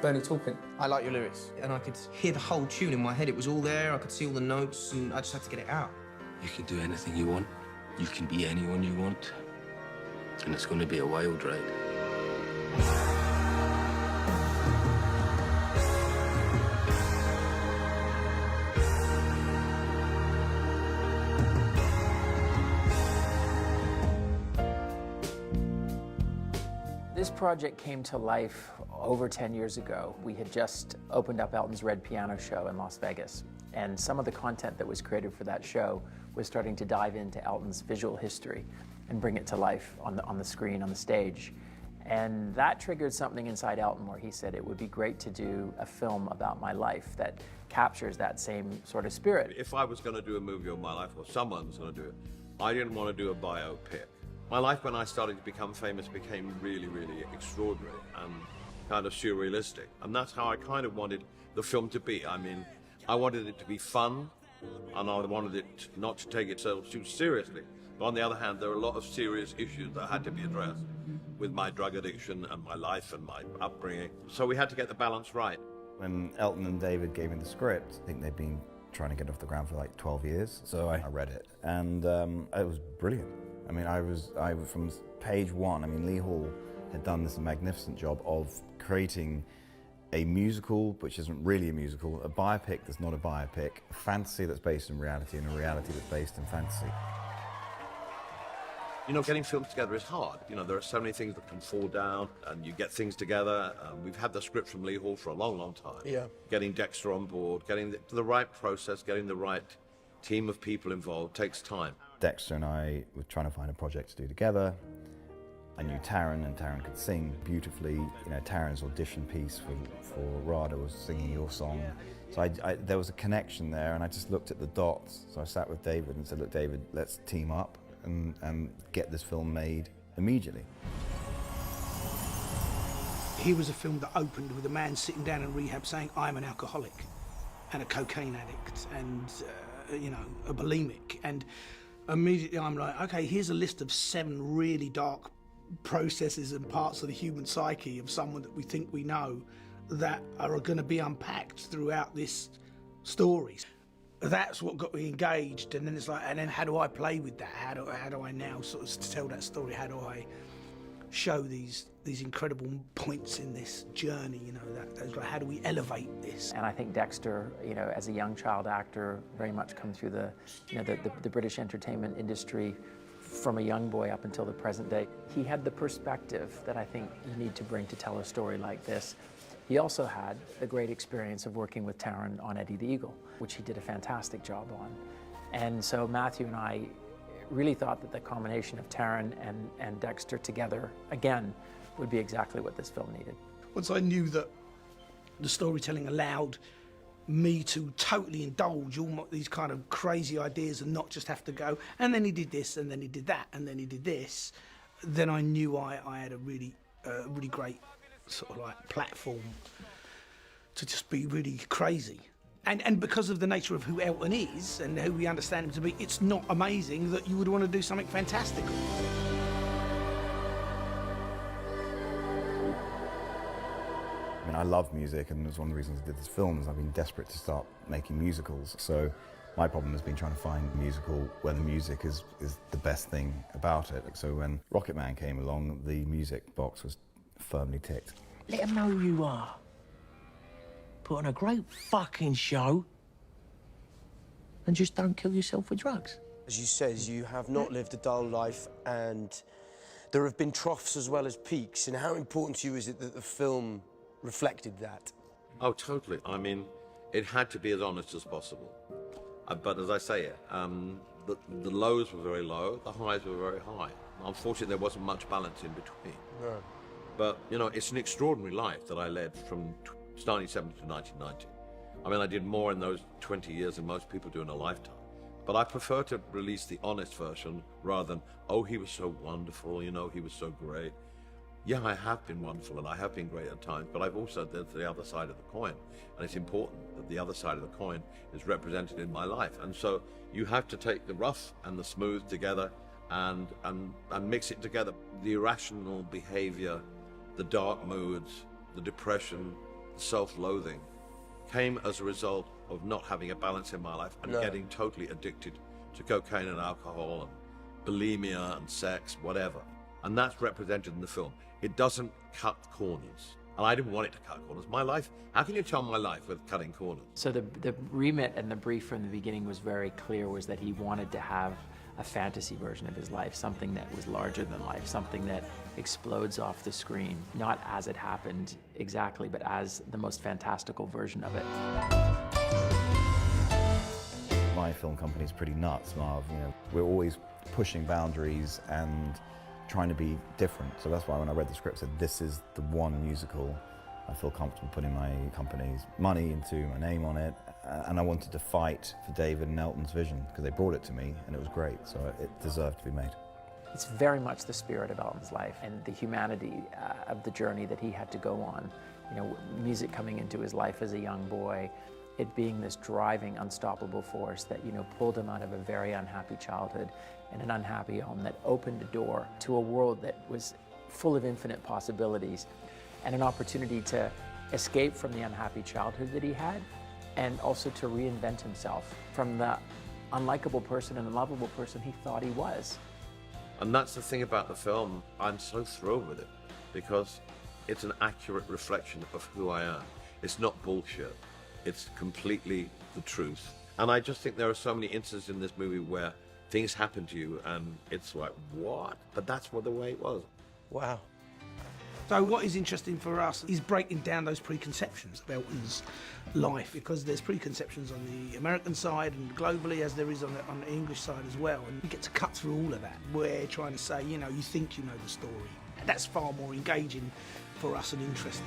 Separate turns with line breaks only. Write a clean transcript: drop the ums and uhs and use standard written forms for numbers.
Bernie Taupin.
I like your lyrics, and I could hear the whole tune in my head. It was all there, I could see all the notes, and I just had to get it out.
You can do anything you want. You can be anyone you want. And it's going to be a wild ride.
This project came to life over 10 years ago. We had just opened up Elton's Red Piano Show in Las Vegas, and some of the content that was created for that show was starting to dive into Elton's visual history and bring it to life on the screen, on the stage. And that triggered something inside Elton where he said it would be great to do a film about my life that captures that same sort of spirit.
If I was going to do a movie on my life, or someone was going to do it, I didn't want to do a biopic. My life when I started to become famous became really, really extraordinary and kind of surrealistic. And that's how I kind of wanted the film to be. I mean, I wanted it to be fun, and I wanted it not to take itself too seriously. But on the other hand, there are a lot of serious issues that had to be addressed with my drug addiction and my life and my upbringing. So we had to get the balance right.
When Elton and David gave me the script, I think they'd been trying to get off the ground for like 12 years. So I read it, and it was brilliant. I mean, I was from page one. I mean, Lee Hall had done this magnificent job of creating a musical, which isn't really a musical, a biopic that's not a biopic, a fantasy that's based in reality, and a reality that's based in fantasy.
You know, getting films together is hard. You know, there are so many things that can fall down, and you get things together. We've had the script from Lee Hall for a long, long time.
Yeah.
Getting Dexter on board, getting the right process, getting the right team of people involved takes time.
Dexter and I were trying to find a project to do together. I knew Taron, and Taron could sing beautifully. You know, Taron's audition piece for Rada was singing your song. So there was a connection there, and I just looked at the dots. So I sat with David and said, look, David, let's team up and get this film made immediately.
Here was a film that opened with a man sitting down in rehab saying, I'm an alcoholic and a cocaine addict and, you know, a bulimic. And immediately I'm like, okay, here's a list of 7 really dark processes and parts of the human psyche of someone that we think we know that are going to be unpacked throughout this story. That's what got me engaged, and then it's like, and then how do I play with that? How do I now sort of tell that story? How do I show these incredible points in this journey? You know, that's like, how do we elevate this?
And I think Dexter, you know, as a young child actor, very much come through the British entertainment industry from a young boy up until the present day. He had the perspective that I think you need to bring to tell a story like this. He also had the great experience of working with Taron on Eddie the Eagle, which he did a fantastic job on. And so Matthew and I really thought that the combination of Taron and Dexter together, again, would be exactly what this film needed.
Once I knew that the storytelling allowed me to totally indulge all these kind of crazy ideas and not just have to go, and then he did this, and then he did that, and then he did this, then I knew I had a really great sort of like platform to just be really crazy. And because of the nature of who Elton is and who we understand him to be, it's not amazing that you would want to do something fantastical.
I mean, I love music, and it's one of the reasons I did this film is I've been desperate to start making musicals. So my problem has been trying to find a musical where the music is the best thing about it. So when Rocketman came along, the music box was firmly ticked.
Let them know who you are. Put on a great fucking show and just don't kill yourself with drugs.
As you said, you have not lived a dull life, and there have been troughs as well as peaks. And how important to you is it that the film reflected that?
Oh, totally. I mean, it had to be as honest as possible. But as I say, the lows were very low, the highs were very high. Unfortunately, there wasn't much balance in between.
No.
But, you know, it's an extraordinary life that I led from starting 70 to 1990. I mean, I did more in those 20 years than most people do in a lifetime. But I prefer to release the honest version rather than, oh, he was so wonderful, you know, he was so great. Yeah, I have been wonderful and I have been great at times, but I've also done the other side of the coin. And it's important that the other side of the coin is represented in my life. And so you have to take the rough and the smooth together and mix it together. The irrational behavior, the dark moods, the depression, the self-loathing came as a result of not having a balance in my life and getting totally addicted to cocaine and alcohol and bulimia and sex, whatever. And that's represented in the film. It doesn't cut corners. And I didn't want it to cut corners. My life, how can you tell my life with cutting corners?
So the remit and the brief from the beginning was very clear, was that he wanted to have a fantasy version of his life, something that was larger than life, something that explodes off the screen, not as it happened exactly, but as the most fantastical version of it.
My film company's pretty nuts, Marv. You know, we're always pushing boundaries and trying to be different. So that's why when I read the script, I said, this is the one musical I feel comfortable putting my company's money into, my name on it. And I wanted to fight for David and Elton's vision, because they brought it to me and it was great, so it deserved to be made.
It's very much the spirit of Elton's life and the humanity of the journey that he had to go on. You know, music coming into his life as a young boy, it being this driving, unstoppable force that, you know, pulled him out of a very unhappy childhood and an unhappy home, that opened a door to a world that was full of infinite possibilities and an opportunity to escape from the unhappy childhood that he had, and also to reinvent himself from the unlikable person and unlovable person he thought he was.
And that's the thing about the film. I'm so thrilled with it because it's an accurate reflection of who I am. It's not bullshit. It's completely the truth. And I just think there are so many instances in this movie where things happen to you and it's like, what? But that's what the way it was.
Wow.
So what is interesting for us is breaking down those preconceptions of Elton's life, because there's preconceptions on the American side and globally, as there is on the English side as well. And we get to cut through all of that. We're trying to say, you know, you think you know the story. That's far more engaging for us and interesting.